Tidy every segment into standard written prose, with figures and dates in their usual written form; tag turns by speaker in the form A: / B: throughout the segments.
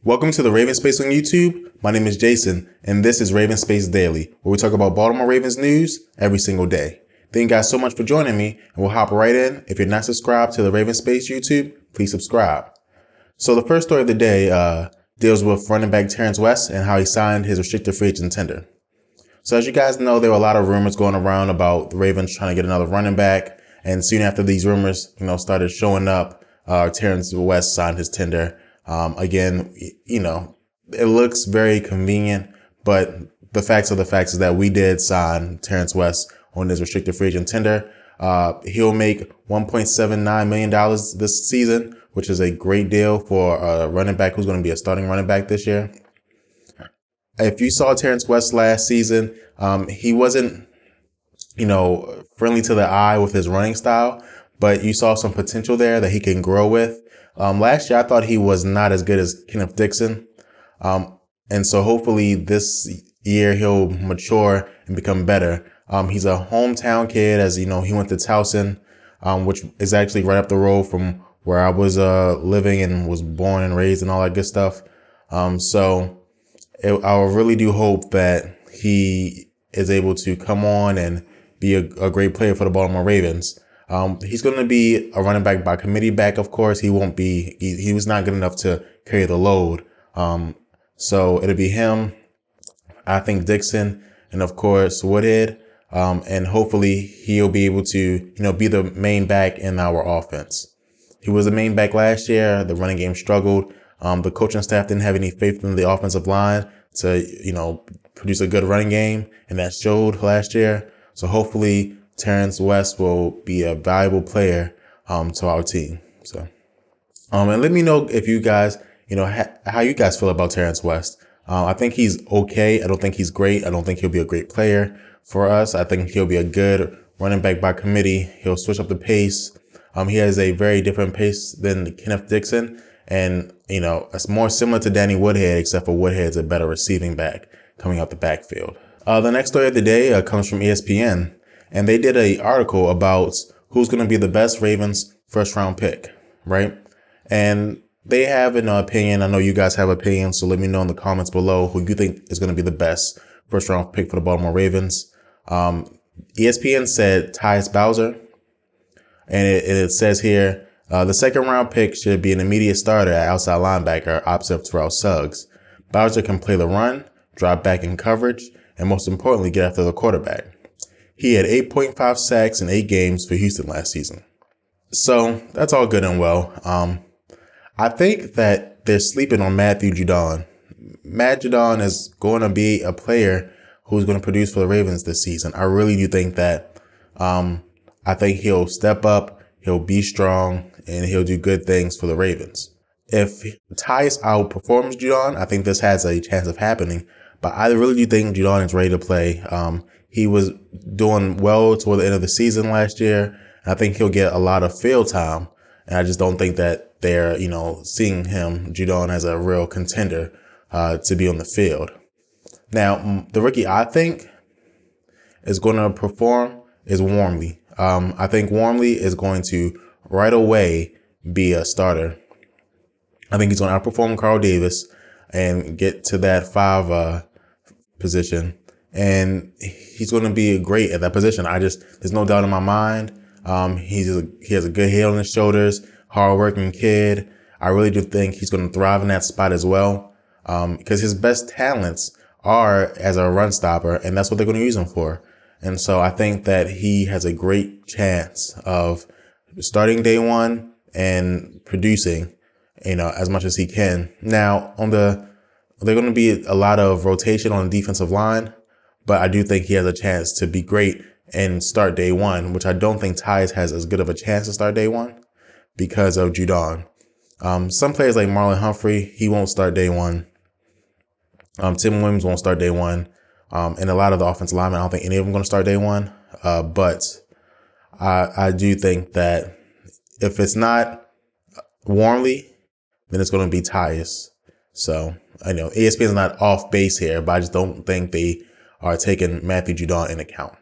A: Welcome to the Raven Space on YouTube. My name is Jason, and this is Raven Space Daily, where we talk about Baltimore Ravens news every single day. Thank you guys so much for joining me, and we'll hop right in. If you're not subscribed to the Raven Space YouTube, please subscribe. So the first story of the day deals with running back Terrence West and how he signed his restricted free agent tender. So as you guys know, there were a lot of rumors going around about the Ravens trying to get another running back, and soon after these rumors, started showing up, Terrence West signed his tender. Again, it looks very convenient, but the facts is that we did sign Terrence West on his restricted free agent tender. He'll make $1.79 million this season, which is a great deal for a running back who's going to be a starting running back this year. If you saw Terrence West last season, he wasn't, friendly to the eye with his running style, but you saw some potential there that he can grow with. Last year, I thought he was not as good as Kenneth Dixon. And so hopefully this year he'll mature and become better. He's a hometown kid, as you know, he went to Towson, which is actually right up the road from where I was living and was born and raised and all that good stuff. I really do hope that he is able to come on and be a great player for the Baltimore Ravens. He's going to be a running back by committee back, of course. He won't be, he was not good enough to carry the load. So it'll be him, I think Dixon, and of course Woodhead. And hopefully he'll be able to, be the main back in our offense. He was the main back last year. The running game struggled. The coaching staff didn't have any faith in the offensive line to, produce a good running game, and that showed last year. So hopefully Terrence West will be a valuable player to our team. So, and let me know if you guys, how you guys feel about Terrence West. I think he's okay. I don't think he's great. I don't think he'll be a great player for us. I think he'll be a good running back by committee. He'll switch up the pace. He has a very different pace than Kenneth Dixon, and it's more similar to Danny Woodhead, except for Woodhead's a better receiving back coming out the backfield. The next story of the day comes from ESPN. And they did an article about who's going to be the best Ravens first round pick, right? And they have an opinion. I know you guys have opinions, so let me know in the comments below who you think is going to be the best first round pick for the Baltimore Ravens. ESPN said Tyus Bowser, and it says here, the second round pick should be an immediate starter at outside linebacker opposite of Terrell Suggs. Bowser can play the run, drop back in coverage, and most importantly, get after the quarterback. He had 8.5 sacks in 8 games for Houston last season. So that's all good and well. I think that they're sleeping on Matthew Judon. Matt Judon is going to be a player who's going to produce for the Ravens this season. I really do think that. I think he'll step up, he'll be strong, and he'll do good things for the Ravens. If Tyus outperforms Judon, I think this has a chance of happening. But I really do think Judon is ready to play. He was doing well toward the end of the season last year. And I think he'll get a lot of field time. And I just don't think that they're, seeing him, Judon, as a real contender to be on the field. Now, the rookie I think is going to perform is Wormley. I think Wormley is going to right away be a starter. I think he's going to outperform Carl Davis and get to that 5 position. And he's going to be great at that position. There's no doubt in my mind. He has a good head on his shoulders, hardworking kid. I really do think he's going to thrive in that spot as well. Because his best talents are as a run stopper, and that's what they're going to use him for. And so I think that he has a great chance of starting day one and producing, as much as he can. Now, there's going to be a lot of rotation on the defensive line. But I do think he has a chance to be great and start day one, which I don't think Tyus has as good of a chance to start day one because of Judon. Some players like Marlon Humphrey, he won't start day one. Tim Williams won't start day one. And a lot of the offensive linemen, I don't think any of them are going to start day one. But I do think that if it's not Wormley, then it's going to be Tyus. So I know ESPN is not off base here, but I just don't think they are taking Matthew Judon in account.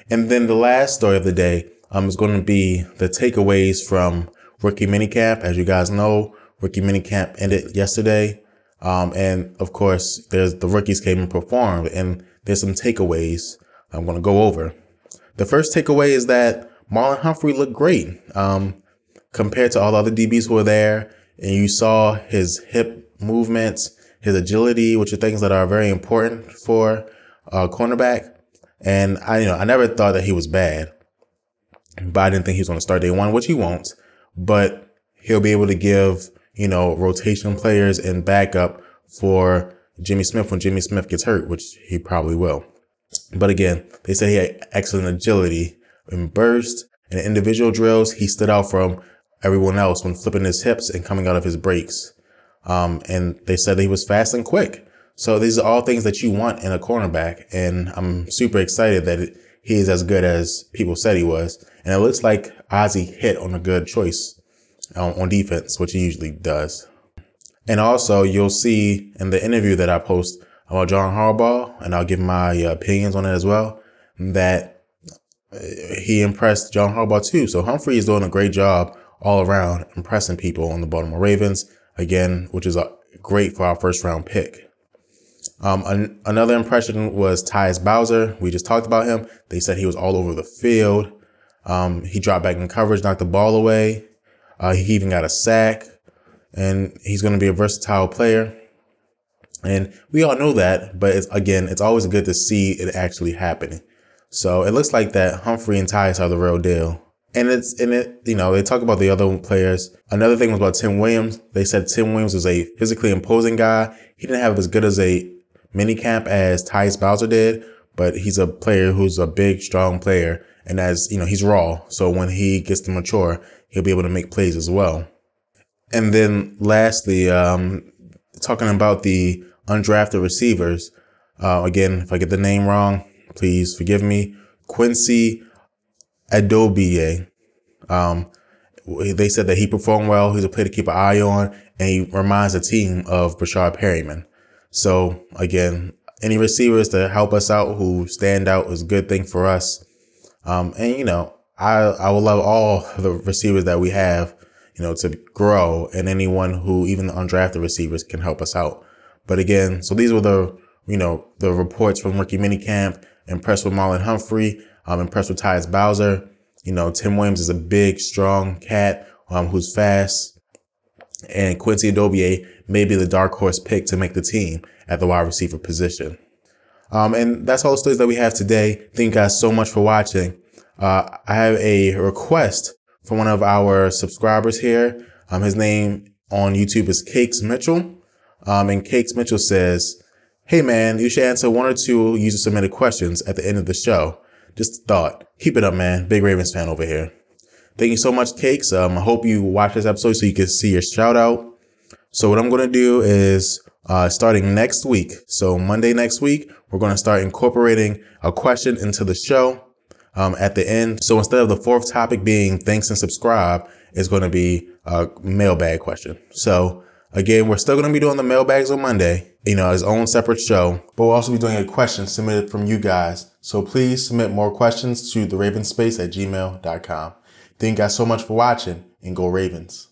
A: And then the last story of the day is going to be the takeaways from Rookie Mini-Camp. As you guys know, Rookie Mini-Camp ended yesterday. And of course, the rookies came and performed, and there's some takeaways I'm going to go over. The first takeaway is that Marlon Humphrey looked great compared to all the other DBs who were there. And you saw his hip movements, his agility, which are things that are very important for a cornerback. And I never thought that he was bad, but I didn't think he was going to start day one, which he won't. But he'll be able to give, rotation players and backup for Jimmy Smith when Jimmy Smith gets hurt, which he probably will. But again, they said he had excellent agility in burst and individual drills. He stood out from everyone else when flipping his hips and coming out of his breaks. And they said that he was fast and quick. So these are all things that you want in a cornerback. And I'm super excited that he is as good as people said he was. And it looks like Ozzie hit on a good choice on defense, which he usually does. And also you'll see in the interview that I post about John Harbaugh, and I'll give my opinions on it as well, that he impressed John Harbaugh too. So Humphrey is doing a great job all around, impressing people on the Baltimore Ravens, again, which is great for our first round pick. Another impression was Tyus Bowser. We just talked about him. They said he was all over the field. He dropped back in coverage, knocked the ball away. He even got a sack, and he's going to be a versatile player. And we all know that, but it's always good to see it actually happening. So it looks like that Humphrey and Tyus are the real deal. And they talk about the other players. Another thing was about Tim Williams. They said Tim Williams was a physically imposing guy. He didn't have as good as a minicamp as Tyus Bowser did, but he's a player who's a big, strong player. And he's raw. So when he gets to mature, he'll be able to make plays as well. And then lastly, talking about the undrafted receivers. Again, if I get the name wrong, please forgive me. Quincy Adobie. They said that he performed well. He's a player to keep an eye on, and he reminds the team of Brashard Perryman. So again, any receivers to help us out who stand out is a good thing for us. I will love all the receivers that we have, to grow, and anyone who, even the undrafted receivers, can help us out. But again, so these were the reports from Rookie Minicamp. Impressed with Marlon Humphrey. Impressed with Tyus Bowser. Tim Williams is a big, strong cat who's fast. And Quincy Adobie may be the dark horse pick to make the team at the wide receiver position. And that's all the stories that we have today. Thank you guys so much for watching. I have a request from one of our subscribers here. His name on YouTube is Cakes Mitchell. And Cakes Mitchell says, "Hey man, you should answer one or two user submitted questions at the end of the show. Just a thought. Keep it up, man. Big Ravens fan over here." Thank you so much, Cakes. I hope you watch this episode so you can see your shout out. So what I'm going to do is, starting next week, so Monday next week, we're going to start incorporating a question into the show at the end. So instead of the fourth topic being thanks and subscribe, it's going to be a mailbag question. So again, we're still going to be doing the mailbags on Monday, his own separate show, but we'll also be doing a question submitted from you guys. So please submit more questions to theravenspace@gmail.com. Thank you guys so much for watching, and go Ravens.